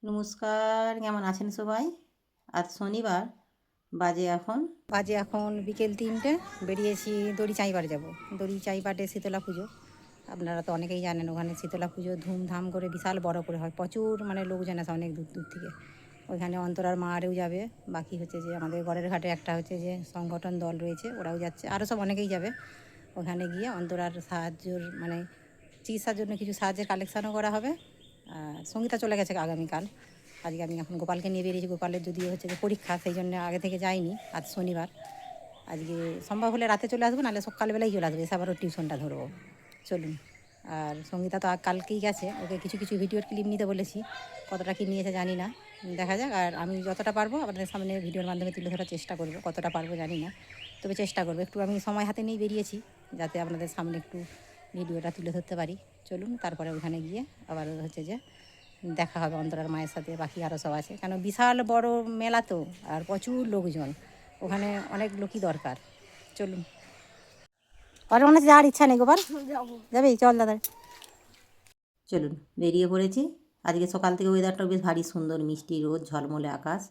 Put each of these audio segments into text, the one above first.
নমস্কার, কেমন আছেন সবাই? আজ শনিবার, বাজে এখন বিকেল 3টে। বেরিয়েছি দড়ি চাইবার যাব। দড়ি চাইবাটে শীতলা পুজো, আপনারা তো অনেকেই জানেন। ওখানে শীতলা পুজো ধুমধাম করে বিশাল বড় করে হয়, প্রচুর মানে লোকজন আসে অনেক দূর দূর থেকে। ওইখানে অন্তরার মারেও যাবে, বাকি হচ্ছে যে আমাদের গড়ের ঘাটে একটা হচ্ছে যে সংগঠন দল রয়েছে, ওরাও যাচ্ছে, আরও সব অনেকেই যাবে। ওখানে গিয়ে অন্তরার সাহায্যর মানে চিকিৎসার জন্য কিছু সাহায্যের কালেকশানও করা হবে। আর সঙ্গীতা চলে গেছে আগামীকাল। আজকে আমি এখন গোপালকে নিয়ে বেরিয়েছি। গোপালের যদিও হচ্ছে যে পরীক্ষা, সেই জন্য আগে থেকে যাইনি। আজ শনিবার, আজকে সম্ভব হলে রাতে চলে আসবো, নাহলে সকালবেলাই চলে আসবো, এসে আবারও টিউশনটা ধরবো। চলুন। আর সঙ্গীতা তো কালকেই গেছে, ওকে কিছু কিছু ভিডিওর ক্লিপ নিতে বলেছি, কতটা কী নিয়েছে জানি না, দেখা যাক। আর আমি যতটা পারবো আপনাদের সামনে ভিডিওর মাধ্যমে তুলে ধরার চেষ্টা করবো, কতটা পারবো জানি না, তবে চেষ্টা করবো। একটু আমি সময় হাতে নিয়েই বেরিয়েছি, যাতে আপনাদের সামনে একটু ভিডিওটা তুলে ধরতে পারি। চলুন, তারপরে ওখানে গিয়ে আবার হচ্ছে যে দেখা হবে অন্তরার মায়ের সাথে, বাকি আরও সব আছে। কারণ বিশাল বড় মেলা তো, আর প্রচুর লোকজন, ওখানে অনেক লোকই দরকার। চলুন। আর মনে হচ্ছে যাওয়ার ইচ্ছা নেই। গোপাল যাবে? চল দাদা, চলুন, বেরিয়ে পড়েছি। আজকে সকাল থেকে ওয়েদারটা বেশ ভারী সুন্দর, মিষ্টি রোদ, ঝলমলে আকাশ।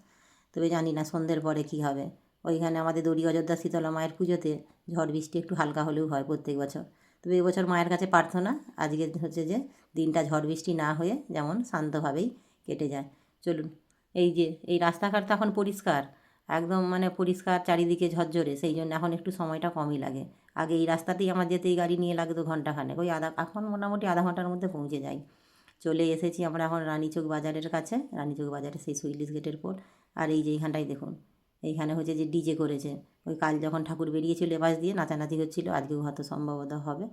তবে জানি না সন্ধ্যের পরে কী হবে। ওইখানে আমাদের দড়ি অযোধ্যা শীতলা মায়ের পুজোতে ঝড় বৃষ্টি একটু হালকা হলেও হয় প্রত্যেক বছর। তবে এবছর মায়ের কাছে প্রার্থনা আজকে হচ্ছে যে দিনটা ঝড় বৃষ্টি না হয়ে যেমন শান্তভাবেই কেটে যায়। চলুন। এই যে এই রাস্তাঘাট তো এখন পরিষ্কার, একদম মানে পরিষ্কার, চারিদিকে ঝরঝরে, সেই জন্য এখন একটু সময়টা কমই লাগে। আগে এই রাস্তাতেই আমার যেতে এই গাড়ি নিয়ে লাগতো ঘন্টাখানেক, ওই এখন মোটামুটি আধা ঘন্টার মধ্যে পৌঁছে যাই। চলে এসেছি আমরা এখন রানীচক বাজারের কাছে। রানীচক বাজারে সেই সুইলিশ গেটের পর। আর এই যে এইখানটাই দেখুন, এইখানে হচ্ছে যে ডিজে করেছে। ওই কাল যখন ঠাকুর বেরিয়েছিল এপাশ দিয়ে নাচানাচি হচ্ছিলো, আজকেও হয়তো সম্ভবত হবে।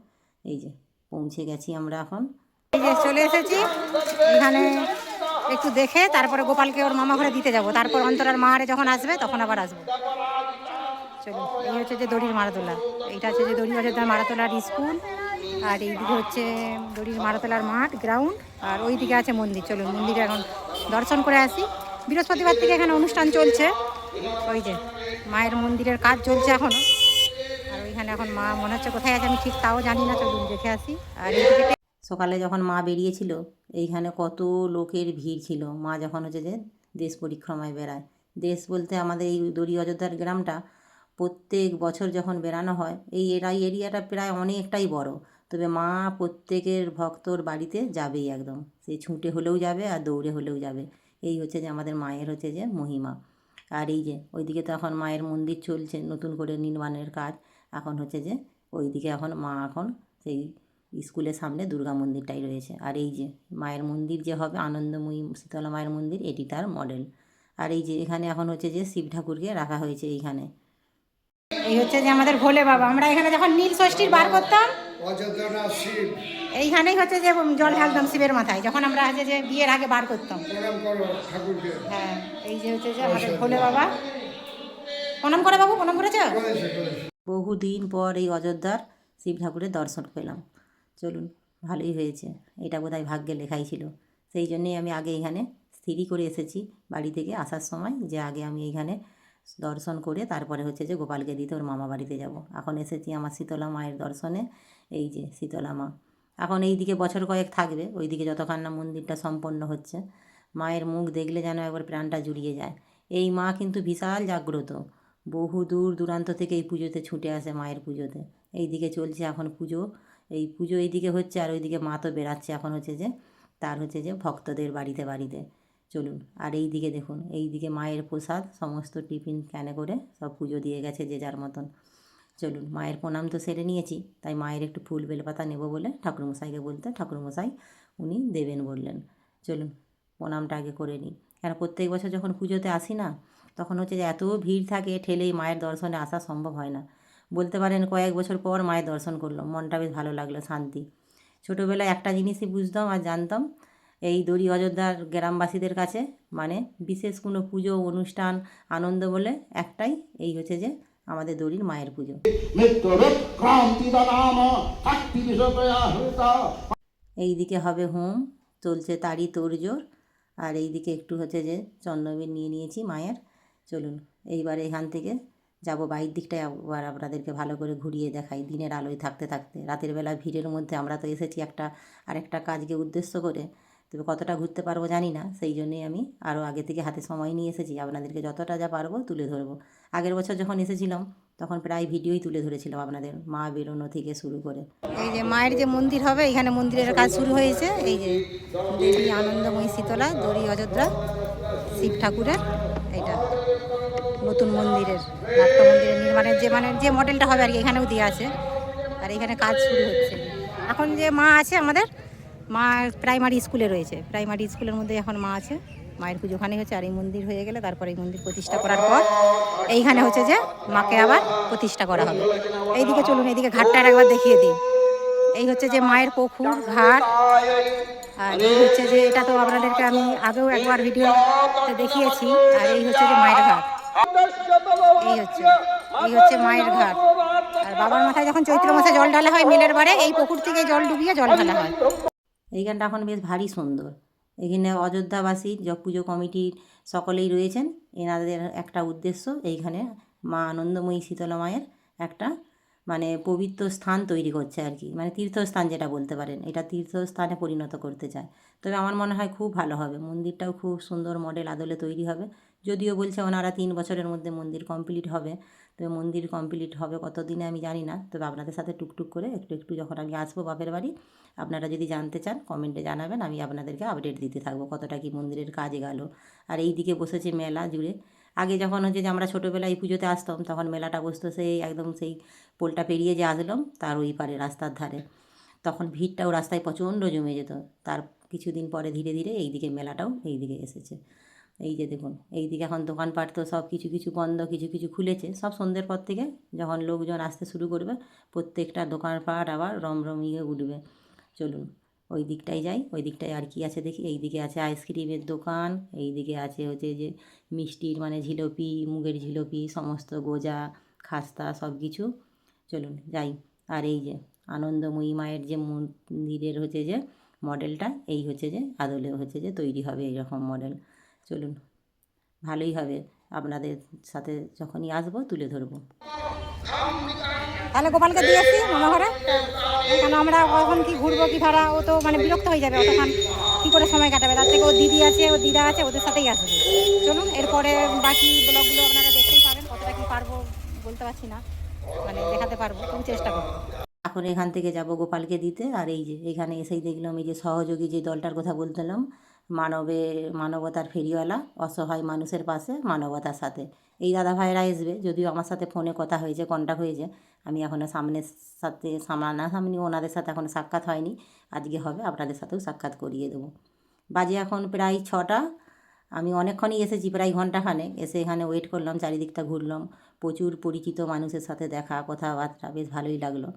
এই যে পৌঁছে গেছি আমরা এখন। এই যে চলে এসেছি এখানে, একটু দেখে তারপরে গোপালকে ওর মামা ঘরে দিতে যাব, তারপর অন্তরার মারে যখন আসবে তখন আবার আসবো। চলো, এই হচ্ছে যে দড়ির মারাতলা, এইটা হচ্ছে যে দড়ি অযোধ্যার মারাতলার স্কুল, আর এইদিকে হচ্ছে দড়ির মারাতলার মাঠ, গ্রাউন্ড, আর ওই দিকে আছে মন্দির। চলুন মন্দিরে এখন দর্শন করে আসি। বৃহস্পতিবার থেকে এখানে অনুষ্ঠান চলছে, ওই যে মায়ের মন্দিরের কাজ চলছে এখনও। আর ওইখানে এখন মা মনে হচ্ছে কোথায় আছে, আমি ঠিক তাও জানি না। চলুন দেখে আসি। আর এইদিকে সকালে যখন মা বেরিয়েছিল, এইখানে কত লোকের ভিড় ছিল। মা যখন হচ্ছে যে দেশ পরিক্রমায় বেড়ায়, দেশ বলতে আমাদের এই দড়ি অযোধ্যার গ্রামটা প্রত্যেক বছর যখন বেরানো হয়, এই এরিয়াটা প্রায় অনেকটাই বড়। তবে মা প্রত্যেকের ভক্তর বাড়িতে যাবেই একদম, সে ছুটে হলেও যাবে আর দৌড়ে হলেও যাবে। এই হচ্ছে যে আমাদের মায়ের হচ্ছে যে মহিমা। আর এই যে ওইদিকে তো এখন মায়ের মন্দির চলছে, নতুন করে নির্মাণের কাজ। এখন হচ্ছে যে ওইদিকে এখন মা এখন সেই স্কুলের সামনে দুর্গা মন্দিরটাই রয়েছে। আর এই যে মায়ের মন্দির যে হবে আনন্দময়ী শীতলা মায়ের মন্দির, এটি তার মডেল। আর এই যে এখানে এখন হচ্ছে যে শিব ঠাকুরকে রাখা হয়েছে এইখানে। এই হচ্ছে যে আমাদের ভোলে বাবা। আমরা এখানে যখন নীল ষষ্ঠীর বার করতাম, এইখানেই হচ্ছে যে জল ঢালতাম শিবের মাথায়, যখন আমরা হচ্ছে যে বিয়ের আগে বার করতাম। হ্যাঁ, এই যে হচ্ছে যে আমাদের ভোলে বাবা। প্রণাম করে বাবু, প্রণাম করেছ? বহুদিন পর এই অযোধ্যার শিব ঠাকুরের দর্শন পেলাম। চলুন, ভালোই হয়েছে, এটা বোধহয় ভাগ্যে লেখাই ছিল। সেই জন্যেই আমি আগে এখানে স্থিরই করে এসেছি বাড়ি থেকে আসার সময়, যে আগে আমি এইখানে দর্শন করে তারপরে হচ্ছে যে গোপালকে দিতে ওর মামা বাড়িতে যাব। এখন এসেছি আমার শীতলা মায়ের দর্শনে। এই যে শীতলা মা এখন এই দিকে বছর কয়েক থাকবে, ওই দিকে যতক্ষণ না মন্দিরটা সম্পন্ন হচ্ছে। মায়ের মুখ দেখলে যেন একবার প্রাণটা জুড়িয়ে যায়। এই মা কিন্তু বিশাল জাগ্রত, বহু দূর দূরান্ত থেকে এই পুজোতে ছুটে আসে মায়ের পুজোতে। এই দিকে চলছে এখন পুজো, এই পুজো এইদিকে হচ্ছে, আর ওইদিকে মা তো বেড়াচ্ছে এখন হচ্ছে যে তার হচ্ছে যে ভক্তদের বাড়িতে বাড়িতে। চলুন। আর এই দিকে দেখুন, এই দিকে মায়ের প্রসাদ সমস্ত টিফিন ক্যানে করে সব পুজো দিয়ে গেছে যে যার মতন। চলুন, মায়ের প্রণাম তো সেরে নিয়েছি, তাই মায়ের একটু ফুল বেলপাতা নেব বলে ঠাকুরমশাইকে বলতে, ঠাকুরমশাই উনি দেবেন বললেন। চলুন, প্রণামটা আগে করে নিই। কেন প্রত্যেক বছর যখন পুজোতে আসি না, তখন হচ্ছে যে এত ভিড় থাকে, ঠেলেই মায়ের দর্শনে আসা সম্ভব হয় না। বলতে পারেন কয়েক বছর পর মায়ের দর্শন করলাম, মনটা বেশ ভালো লাগলো, শান্তি। ছোটোবেলায় একটা জিনিসই বুঝতাম আর জানতাম, এই দড়ি অযোধ্যার গ্রামবাসীদের কাছে মানে বিশেষ কোনো পুজো অনুষ্ঠান আনন্দ বলে একটাই, এই হচ্ছে যে আমাদের দড়ির মায়ের পুজো। এই দিকে হবে হোম, চলছে তারই তোড়জোড়। আর এই দিকে একটু হচ্ছে যে চন্দ্রবির নিয়ে নিয়েছি মায়ের। চলুন, এইবার এখান থেকে যাব বাইরের দিকটায় আবার আপনাদেরকে ভালো করে ঘুরিয়ে দেখাই দিনের আলোয় থাকতে থাকতে। রাতের বেলা ভিড়ের মধ্যে আমরা তো এসেছি আরেকটা কাজকে উদ্দেশ্য করে, তবে কতটা ঘুরতে পারবো জানি না, সেই জন্যেই আমি আরও আগে থেকে হাতে সময় নিয়ে এসেছি, আপনাদেরকে যতটা যা পারবো তুলে ধরবো। আগের বছর যখন এসেছিলাম তখন প্রায় ভিডিওই তুলে ধরেছিলাম আপনাদের, মা বেরোনো থেকে শুরু করে। এই যে মায়ের যে মন্দির হবে, এখানে মন্দিরের কাজ শুরু হয়েছে। এই যে দেবী আনন্দময়ী শীতলা দড়ি অযোধ্যা শিব ঠাকুরের এইটা নতুন মন্দিরের নাট্য মন্দিরের নির্মাণের যে মডেলটা হবে আর কি, এখানেও দেওয়া আছে। আর এখানে কাজ শুরু হচ্ছে। এখন যে মা আছে আমাদের, মা প্রাইমারি স্কুলে রয়েছে, প্রাইমারি স্কুলের মধ্যে এখন মা আছে। মায়ের পুজো ওখানেই হচ্ছে। আর এই মন্দির হয়ে গেলে তারপর এই মন্দির প্রতিষ্ঠা করার পর এইখানে হচ্ছে যে মাকে আবার প্রতিষ্ঠা করা হবে। এইদিকে চলুন, এইদিকে ঘাটটার একবার দেখিয়ে দিই। এই হচ্ছে যে মায়ের পুকুর ঘাট। আর এই হচ্ছে যে, এটা তো আপনাদেরকে আমি আগেও একবার ভিডিওতে দেখিয়েছি। আর এই হচ্ছে যে মায়ের ঘাট। এই হচ্ছে মায়ের ঘাট। আর বাবার মাথায় যখন চৈত্র মাসে জল ঢালা হয় মিলের বারে, এই পুকুর থেকে জল ডুবিয়ে জল ঢালা হয়। এইখানটা এখন বেশ ভারী সুন্দর। এখানে অযোধ্যাবাসী পুজো কমিটির সকলেই রয়েছেন। এনাদের একটা উদ্দেশ্য, এইখানে মা আনন্দময়ী শীতলা মায়ের একটা মানে পবিত্র স্থান তৈরি করছে আর কি, মানে তীর্থস্থান যেটা বলতে পারেন, এটা তীর্থস্থানে পরিণত করতে চায়। তবে আমার মনে হয় খুব ভালো হবে, মন্দিরটাও খুব সুন্দর মডেল আদলে তৈরি হবে। যদিও বলছে ওনারা 3 বছরের মধ্যে মন্দির কমপ্লিট হবে। তবে মন্দির কমপ্লিট হবে কত দিনে আমি জানি না। তবে আপনাদের সাথে টুকটুক করে একটু একটু যখন আমি আসবো বাপের বাড়ি, আপনারা যদি জানতে চান কমেন্টে জানাবেন, আমি আপনাদেরকে আপডেট দিতে থাকবো কতটা কি মন্দিরের কাজ গেল। আর এই দিকে বসেছে মেলা জুড়ে। আগে যখন হচ্ছে যে আমরা ছোটোবেলায় এই পুজোতে আসতাম, তখন মেলাটা বসতো সেই একদম সেই পোলটা পেরিয়ে যে আসলাম তার ওই পারে রাস্তার ধারে, তখন ভিড়টাও রাস্তায় প্রচণ্ড জমে যেত। তার কিছুদিন পরে ধীরে ধীরে এই দিকে মেলাটাও এই দিকে এসেছে। এই যে দেখুন, এই দিকে এখন দোকানপাট তো সব কিছু কিছু বন্ধ, কিছু কিছু খুলেছে। সব সন্ধ্যের পর থেকে যখন লোকজন আসতে শুরু করবে, প্রত্যেকটা দোকানপাট আবার রমরমিয়ে উঠবে। চলুন ওই দিকটায় যাই। ওই দিকটায় আর কি আছে দেখি। এই দিকে আছে আইসক্রিমের দোকান, এই দিকে আছে হচ্ছে যে মিষ্টির মানে জিলিপি, মুগের জিলিপি, সমস্ত গোজা, খাস্তা সব কিছু। চলুন যাই। আর এই যে আনন্দময়ী মায়ের যে মন্দিরের হচ্ছে যে মডেলটা, এই হচ্ছে যে আদলে হচ্ছে যে তৈরি হবে এইরকম মডেল। চলুন, ভালোই হবে, আপনাদের সাথে যখনই আসবো তুলে ধরবো। তাহলে গোপালকে দিয়ে আসি মামা ঘরে। কেন আমরা কখন কি ঘুরবো কি ধরা, ও তো মানে বিরক্ত হয়ে যাবে অতক্ষণ কী করে সময় কাটাবে। তার থেকে ও দিদি আছে, ও দিদা আছে, ওদের সাথেই আসবে। চলুন, এরপরে বাকি ব্লগগুলো আপনারা দেখতেই পাবেন। কতটা কী পারবো বলতে পারছি না, মানে দেখাতে পারবো, তবু চেষ্টা করবো। এখন এখান থেকে যাব গোপালকে দিতে। আর এই যে এখানে এসেই দেখলাম এই যে সহযোগী যে দলটার কথা বলছিলাম, মানবতার ফেরিওয়ালা, অসহায় মানুষের পাশে মানবতার সাথে, এই দাদা ভাইরা আসবে। যদিও আমার সাথে ফোনে কথা হয়েছে, কন্ট্যাক্ট হয়েছে, আমি এখনও সামনাসামনি ওনাদের সাথে এখনও সাক্ষাৎ হয়নি। আজকে হবে, আপনাদের সাথেও সাক্ষাৎ করিয়ে দেবো। বাজে এখন প্রায় 6টা। আমি অনেকক্ষণই এসেছি, প্রায় ঘন্টাখানেক এসে এখানে ওয়েট করলাম, চারিদিকটা ঘুরলাম। প্রচুর পরিচিত মানুষের সাথে দেখা, কথাবার্তা, বেশ ভালোই লাগলো।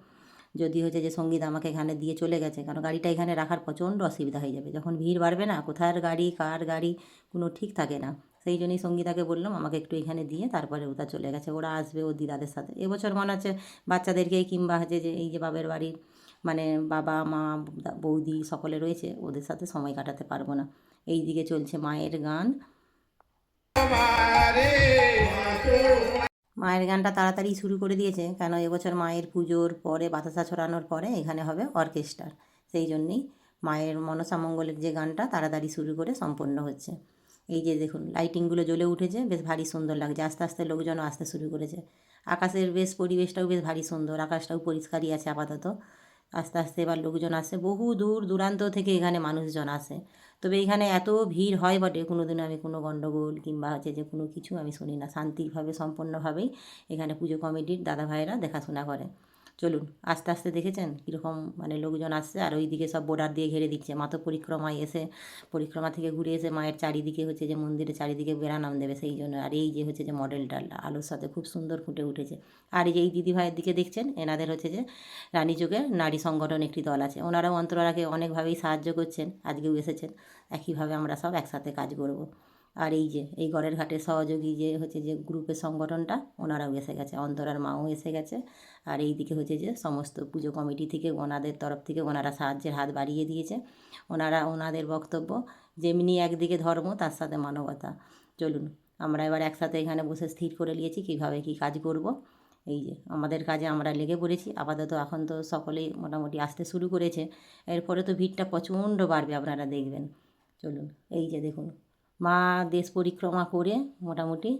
যদি হচ্ছে যে সঙ্গীত আমাকে এখানে দিয়ে চলে গেছে, কারণ গাড়িটা এখানে রাখার প্রচণ্ড অসুবিধা হয়ে যাবে। যখন ভিড় বাড়বে না, কোথার গাড়ি কার গাড়ি কোনো ঠিক থাকে না। সেই জন্যই সঙ্গীতাকে বললাম আমাকে একটু এখানে দিয়ে, তারপরে ওটা চলে গেছে, ওরা আসবে ওর দিদাদের সাথে। এবছর মনে হচ্ছে বাচ্চাদেরকে কিংবা হচ্ছে যে এই যে বাবের বাড়ির মানে বাবা মা বৌদি সকলে রয়েছে, ওদের সাথে সময় কাটাতে পারবো না। এই দিকে চলছে মায়ের গান। মায়ের গানটা তাড়াতাড়ি শুরু করে দিয়েছে, কেন এবছর মায়ের পুজোর পরে বাতাসা ছড়ানোর পরে এখানে হবে অর্কেস্ট্রার। সেই জন্যেই মায়ের মনসা মঙ্গলের যে গানটা তাড়াতাড়ি শুরু করে সম্পন্ন হচ্ছে। এই যে দেখুন লাইটিংগুলো জ্বলে উঠেছে, বেশ ভারী সুন্দর লাগছে। আস্তে আস্তে লোকজনও আসতে শুরু করেছে। আকাশের বেশ পরিবেশটাও বেশ ভারী সুন্দর, আকাশটাও পরিষ্কারই আছে আপাতত। আস্তে আস্তে এবার লোকজন আসে, বহু দূর দূরান্ত থেকে এখানে মানুষজন আসে। তবে এখানে এত ভিড় হয় বটে, কোনো দিন আমি কোনো গণ্ডগোল কিংবা হচ্ছে যে কোনো কিছু আমি শুনি না। শান্তিভাবে সম্পূর্ণভাবেই এখানে পুজো কমিটির দাদা ভাইয়েরা দেখাশোনা করে। চলুন আস্তে আস্তে দেখেছেন কীরকম মানে লোকজন আসছে। আর ওই দিকে সব বর্ডার দিয়ে ঘিরে দিচ্ছে। মাতো পরিক্রমায় এসে, পরিক্রমা থেকে ঘুরে এসে মায়ের চারিদিকে হচ্ছে যে মন্দিরের চারিদিকে বেড়া নাম দেবে, সেই জন্য। আর এই যে হচ্ছে যে মডেলটা আলোর সাথে খুব সুন্দর ফুটে উঠেছে। আর এই যে এই দিদি ভাইয়ের দিকে দেখছেন, এনাদের হচ্ছে যে রানীযুগের নারী সংগঠন একটি দল আছে, ওনারাও অন্তরারাকে অনেকভাবেই সাহায্য করছেন, আজকেও এসেছেন। একইভাবে আমরা সব একসাথে কাজ করব। আর এই যে এই গড়ের ঘাটের সহযোগী যে হচ্ছে যে গ্রুপের সংগঠনটা, ওনারাও এসে গেছে, অন্তরার মাও এসে গেছে। আর এই দিকে হচ্ছে যে সমস্ত পুজো কমিটি থেকে ওনাদের তরফ থেকে ওনারা সাহায্যের হাত বাড়িয়ে দিয়েছে। ওনাদের বক্তব্য যেমনি একদিকে ধর্ম তার সাথে মানবতা। চলুন আমরা এবার একসাথে এখানে বসে স্থির করে নিয়েছি কীভাবে কী কাজ করব। এই যে আমাদের কাজে আমরা লেগে পড়েছি আপাতত। এখন তো সকলেই মোটামুটি আসতে শুরু করেছে, এরপরে তো ভিড়টা প্রচণ্ড বাড়বে, আপনারা দেখবেন। চলুন, এই যে দেখুন মা দেশ পরিক্রমা করে মোটামুটি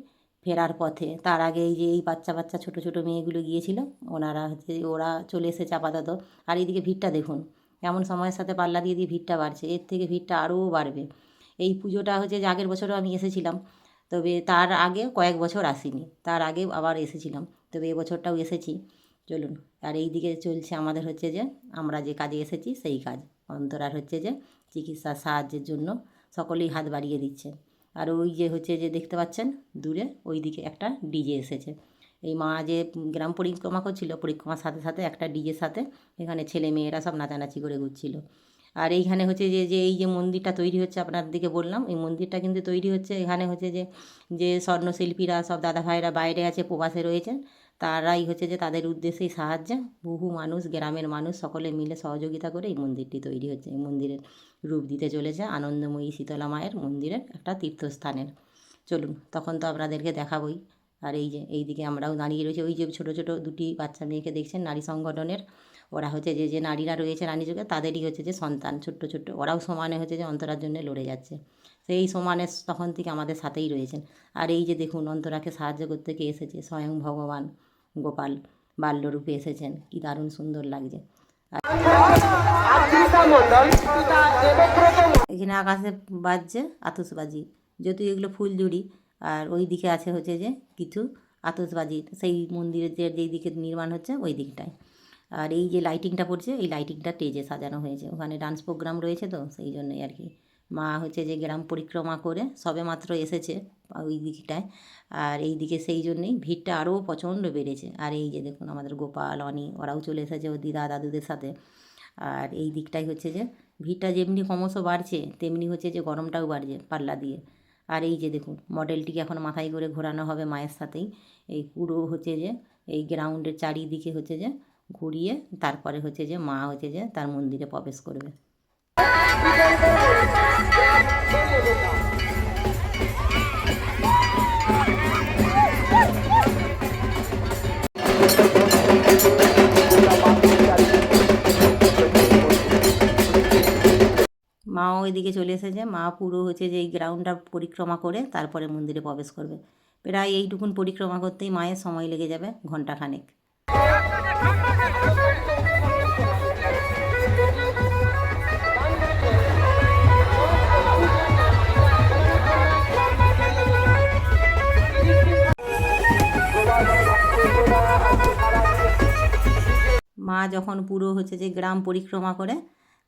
ফেরার পথে, তার আগে এই যে এই বাচ্চা বাচ্চা ছোটো ছোটো মেয়েগুলো গিয়েছিল, ওরা চলে এসেছে আপাতত। আর এইদিকে ভিড়টা দেখুন, এমন সময়ের সাথে পাল্লা দিয়ে দিয়ে ভিড়টা বাড়ছে, এর থেকে ভিড়টা আরও বাড়বে। এই পুজোটা হচ্ছে যে আগের বছরও আমি এসেছিলাম, তবে তার আগে কয়েক বছর আসিনি, তার আগে আবার এসেছিলাম, তবে এবছরটাও এসেছি। চলুন, আর এই দিকে চলছে আমাদের হচ্ছে যে আমরা যে কাজে এসেছি সেই কাজ। অন্তরার হচ্ছে যে চিকিৎসার সাহায্যের জন্য সকলেই হাত বাড়িয়ে দিচ্ছে। আর ওই যে হচ্ছে যে দেখতে পাচ্ছেন দূরে ওই দিকে একটা ডিজে এসেছে। এই মা যে গ্রাম পরিক্রমা করছিল, পরিক্রমার সাথে সাথে একটা ডিজের সাথে এখানে ছেলে মেয়েরা সব নাচানাচি করে ঘুরছিল। আর এইখানে হচ্ছে যে এই যে মন্দিরটা তৈরি হচ্ছে, আপনাদেরকে বললাম এই মন্দিরটা কিন্তু তৈরি হচ্ছে এখানে হচ্ছে যে যে স্বর্ণশিল্পীরা সব দাদা ভাইরা বাইরে আছে, প্রবাসে রয়েছেন, তারাই হচ্ছে যে তাদের উদ্দেশ্যেই সাহায্যে বহু মানুষ, গ্রামের মানুষ সকলে মিলে সহযোগিতা করে এই মন্দিরটি তৈরি হচ্ছে। এই মন্দিরের রূপ দিতে চলেছে আনন্দময়ী শীতলা মায়ের মন্দিরের একটা তীর্থস্থানের। চলুন, তখন তো আপনাদেরকে দেখাবই। আর এই যে এই দিকে আমরাও দাঁড়িয়ে রয়েছি, ওই যে ছোটো ছোটো দুটি বাচ্চা মেয়েকে দেখছেন নারী সংগঠনের, ওরা হচ্ছে যে নারীরা রয়েছে রানী যুগে তাদেরই হচ্ছে যে সন্তান, ছোট্ট ছোট্ট, ওরাও সমানে হচ্ছে যে অন্তরার জন্য লড়ে যাচ্ছে, সেই সমানে তখন থেকে আমাদের সাথেই রয়েছেন। আর এই যে দেখুন অন্তরাকে সাহায্য করতে কে এসেছে, স্বয়ং ভগবান গোপাল বাল্যরূপে এসেছেন, কি দারুণ সুন্দর লাগছে। এখানে আকাশে বাজছে আতশবাজি, যদিও এগুলো ফুলঝুরি। আর ওই দিকে আছে হচ্ছে যে কিছু আতশবাজি, সেই মন্দিরের যেই দিকে নির্মাণ হচ্ছে ওই দিকটায়। আর এই যে লাইটিংটা পড়ছে, এই লাইটিংটা স্টেজে সাজানো হয়েছে, ওখানে ডান্স প্রোগ্রাম রয়েছে তো সেই জন্যই আর কি। মা হচ্ছে যে গ্রাম পরিক্রমা করে সবে মাত্র এসেছে ওই দিকটায়, আর এই দিকে সেই জন্যেই ভিড়টা আরও প্রচণ্ড বেড়েছে। আর এই যে দেখুন আমাদের গোপাল অনি ওরাও চলে এসেছে ওর দিদা দাদুদের সাথে। আর এই দিকটাই হচ্ছে যে ভিড়টা যেমনি ক্রমশ বাড়ছে তেমনি হচ্ছে যে গরমটাও বাড়ছে পাল্লা দিয়ে। আর এই যে দেখুন মডেলটিকে এখন মাথায় করে ঘোরানো হবে মায়ের সাথেই, এই পুরো হচ্ছে যে এই গ্রাউন্ডের চারিদিকে হচ্ছে যে ঘুরিয়ে তারপরে হচ্ছে যে মা হচ্ছে যে তার মন্দিরে প্রবেশ করবে। মাও এদিকে চলে এসেছে, মা পুরো হচ্ছে যে এই গ্রাউন্ডটা পরিক্রমা করে তারপরে মন্দিরে প্রবেশ করবে। প্রায় এইটুকুন পরিক্রমা করতেই মায়ের সময় লেগে যাবে ঘণ্টাখানেক। মা যখন পুরো হচ্ছে যে গ্রাম পরিক্রমা করে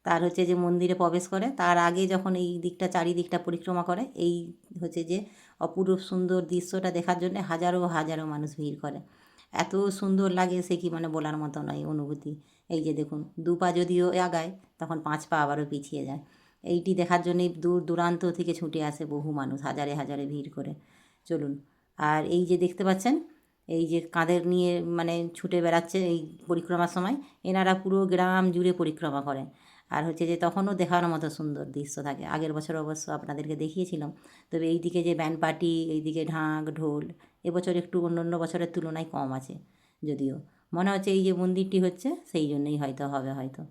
তার হচ্ছে যে মন্দিরে প্রবেশ করে, তার আগে যখন এই দিকটা চারিদিকটা পরিক্রমা করে, এই হচ্ছে যে অপূর্ব সুন্দর দৃশ্যটা দেখার জন্য হাজারো হাজারো মানুষ ভিড় করে। এত সুন্দর লাগে সে কি মানে বলার মতো নয় অনুভূতি। এই যে দেখুন 2 পা যদিও আগায় তখন 5 পা আবারও পিছিয়ে যায়। এইটি দেখার জন্যই দূর দূরান্ত থেকে ছুটে আসে বহু মানুষ, হাজারে হাজারে ভিড় করে। চলুন, আর এই যে দেখতে পাচ্ছেন এই যে কাঁধের নিয়ে মানে ছুটে বেড়াচ্ছে এই পরিক্রমার সময়, এনারা পুরো গ্রাম জুড়ে পরিক্রমা করে। আর হচ্ছে যে তখনও দেখার মতো সুন্দর দৃশ্য থাকে। আগের বছর অবশ্য আপনাদেরকে দেখিয়েছিলাম, তবে এই দিকে যে ব্যান্ড পার্টি, এইদিকে ঢাক ঢোল এবছর একটু অন্য অন্য বছরের তুলনায় কম আছে, যদিও মনে হচ্ছে এই যে মন্দিরটি হচ্ছে সেই জন্যই হয়তো হবে হয়তো।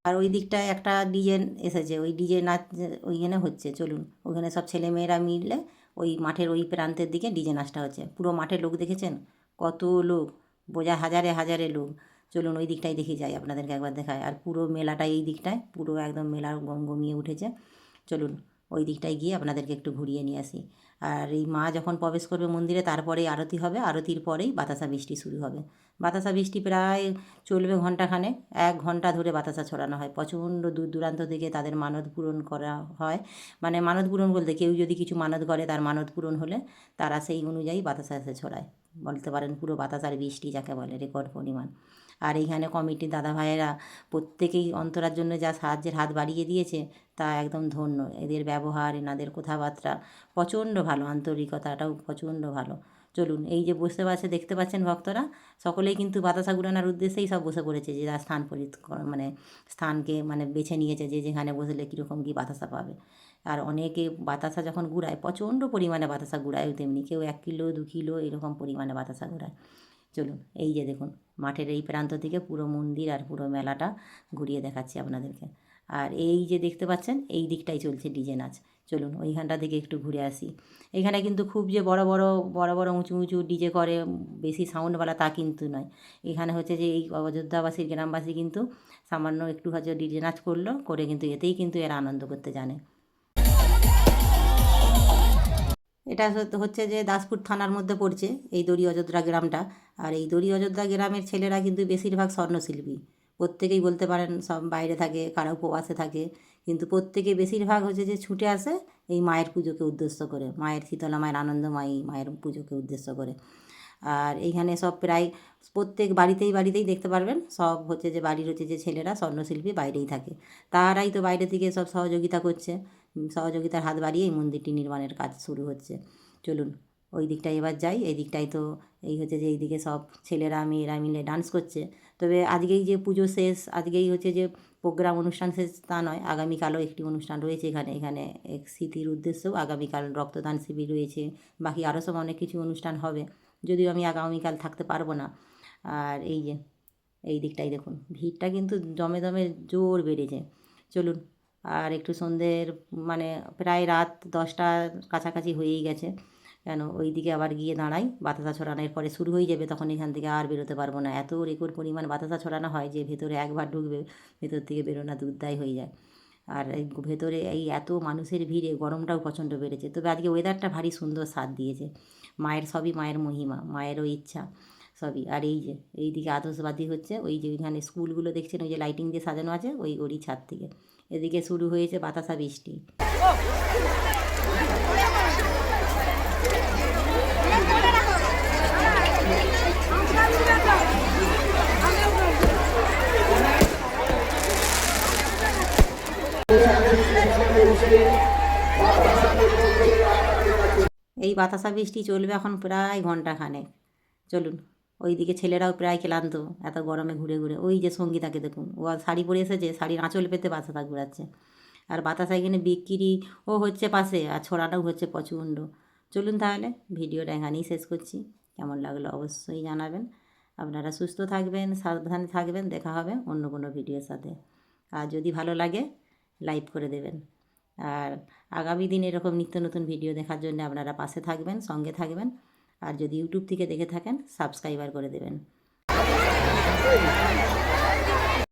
আর ওই দিকটায় একটা ডিজে এসেছে, ওই ডিজে নাচ ওইখানে হচ্ছে। চলুন, ওখানে সব ছেলেমেয়েরা মিললে ওই মাঠের ওই প্রান্তের দিকে ডিজে নাচটা হচ্ছে। পুরো মাঠের লোক দেখেছেন কত লোক, বোঝা হাজারে হাজারে লোক। চলুন ওই দিকটায় দেখে যাই, আপনাদেরকে একবার দেখায়। আর পুরো মেলাটা এই দিকটায় পুরো একদম মেলার গমগমিয়ে উঠেছে। চলুন ওই দিকটায় গিয়ে আপনাদেরকে একটু ঘুরিয়ে নিয়ে আসি। আর এই মা যখন প্রবেশ করবে মন্দিরে তারপরেই আরতি হবে, আরতির পরেই বাতাসা বৃষ্টি শুরু হবে। বাতাসা বৃষ্টি প্রায় চলবে ঘণ্টাখানেক, 1 ঘণ্টা ধরে বাতাসা ছড়ানো হয়। প্রচণ্ড দূর দূরান্ত থেকে তাদের মানত পূরণ করা হয়, মানে মানত পূরণ বলতে কেউ যদি কিছু মানত করে তার মানত পূরণ হলে তারা সেই অনুযায়ী বাতাসা এসে ছড়ায়, বলতে পারেন পুরো বাতাসার বৃষ্টি যাকে বলে রেকর্ড পরিমাণ। আর এইখানে কমিটির দাদা ভাইয়েরা প্রত্যেকেই অন্তরার জন্য যা সাহায্যের হাত বাড়িয়ে দিয়েছে তা একদম ধন্য। এদের ব্যবহার, এনাদের কথাবার্তা প্রচণ্ড ভালো, আন্তরিকতাটাও প্রচণ্ড ভালো। চলুন, এই যে বসতে পারছে দেখতে পাচ্ছেন ভক্তরা, সকলেই কিন্তু বাতাসা ঘুরানোর উদ্দেশ্যেই সব বসে পড়েছে, যে যার স্থান মানে স্থানকে মানে বেছে নিয়েছে, যে যেখানে বসলে কীরকম কী বাতাসা পাবে। আর অনেকে বাতাসা যখন ঘুরায় প্রচণ্ড পরিমাণে বাতাসা ঘুরায়, তেমনি কেউ 1 কিলো 2 কিলো এরকম পরিমাণে বাতাসা ঘুরায়। চলুন, এই যে দেখুন মাঠের এই প্রান্ত থেকে পুরো মন্দির আর পুরো মেলাটা ঘুরিয়ে দেখাচ্ছি আপনাদেরকে। আর এই যে দেখতে পাচ্ছেন এই দিকটাই চলছে ডিজে নাচ। চলুন ওইখানটা থেকে একটু ঘুরে আসি। এখানে কিন্তু খুব যে বড় বড় উঁচু উঁচু ডিজে করে, বেশি সাউন্ডওয়ালা তা কিন্তু নয়। এখানে হচ্ছে যে এই অযোধ্যাবাসীর গ্রামবাসী কিন্তু সামান্য একটু হচ্ছে ডিজে নাচ করলো, করে কিন্তু এতেই কিন্তু এরা আনন্দ করতে জানে। এটা হচ্ছে যে দাসপুর থানার মধ্যে পড়ছে এই দড়ি অযোধ্যা গ্রামটা। আর এই দড়ি অযোধ্যা গ্রামের ছেলেরা কিন্তু বেশিরভাগ স্বর্ণশিল্পী। প্রত্যেকেই বলতে পারেন সব বাইরে থাকে, কারো উপবাসে থাকে, কিন্তু প্রত্যেকে বেশিরভাগ হচ্ছে যে ছুটে আসে এই মায়ের পুজোকে উদ্দেশ্য করে, মায়ের শীতলা মায়ের আনন্দময়ী মায়ের পুজোকে উদ্দেশ্য করে। আর এইখানে সব প্রায় প্রত্যেক বাড়িতেই দেখতে পারবেন, সব হচ্ছে যে বাড়ির হচ্ছে যে ছেলেরা স্বর্ণশিল্পী বাইরেই থাকে। তারাই তো বাইরে থেকে সব সহযোগিতা করছে, সহযোগিতার হাত বাড়িয়ে এই মন্দিরটি নির্মাণের কাজ শুরু হচ্ছে। চলুন ওই দিকটায় এবার যাই। এই দিকটায় তো এই হচ্ছে যে এইদিকে সব ছেলেরা মেয়েরা মিলে ডান্স করছে। তবে আজকেই যে পুজো শেষ, আজকেই হচ্ছে যে প্রোগ্রাম অনুষ্ঠান শেষ তা নয়, আগামীকালও একটি অনুষ্ঠান রয়েছে এখানে এক স্মৃতির উদ্দেশ্যেও আগামীকাল রক্তদান শিবির রয়েছে, বাকি আরও সব অনেক কিছু অনুষ্ঠান হবে, যদিও আমি আগামীকাল থাকতে পারবো না। আর এই যে এই দিকটাই দেখুন ভিড়টা কিন্তু দমে জোর বেড়েছে। চলুন, আর একটু সন্ধ্যের মানে প্রায় রাত 10টার কাছাকাছি হয়েই গেছে, কেন ওই দিকে আবার গিয়ে দাঁড়াই। বাতাসা ছড়ানোর পরে শুরু হয়ে যাবে, তখন এখান থেকে আর বেরোতে পারবো না। এত রেকর্ড পরিমাণ বাতাসা ছড়ানো হয় যে ভেতরে একবার ঢুকবে, ভেতর থেকে বেরোনা দুধদাই হয়ে যায়। আর এই ভেতরে এই এত মানুষের ভিড়ে গরমটাও প্রচণ্ড বেড়েছে। তবে আজকে ওয়েদারটা ভারী সুন্দর সাথ দিয়েছে। সবই মায়ের মহিমা, মায়েরও ইচ্ছা সবই। আর এই যে এইদিকে আতশবাজি হচ্ছে, ওই যে ওইখানে স্কুলগুলো দেখছেন, ওই যে লাইটিং দিয়ে সাজানো আছে, ওরই ছাদ থেকে এদিকে শুরু হয়েছে বাতাসা বৃষ্টি। এই বাতাসা বৃষ্টি চলবে এখন প্রায় ঘন্টাখানেক। চলুন, ওইদিকে ছেলেরাও প্রায় ক্লান্ত এত গরমে ঘুরে ঘুরে। ওই যে সঙ্গীতাকে দেখুন, ও শাড়ি পরে এসেছে, শাড়ির আঁচল পেতে বাতাসা ঘুরাচ্ছে। আর বাতাসা এখানে বিক্রিও হচ্ছে পাশে, আর ছড়াটাও হচ্ছে প্রচণ্ড। চলুন তাহলে ভিডিওটা এখানেই শেষ করছি। কেমন লাগলো অবশ্যই জানাবেন। আপনারা সুস্থ থাকবেন, সাবধানে থাকবেন। দেখা হবে অন্য কোনো ভিডিওর সাথে। আর যদি ভালো লাগে লাইক করে দেবেন। আর আগামী দিন এরকম নিত্য নতুন ভিডিও দেখার জন্য আপনারা পাশে থাকবেন, সঙ্গে থাকবেন। আর যদি ইউটিউব থেকে দেখে থাকেন সাবস্ক্রাইবার করে দেবেন।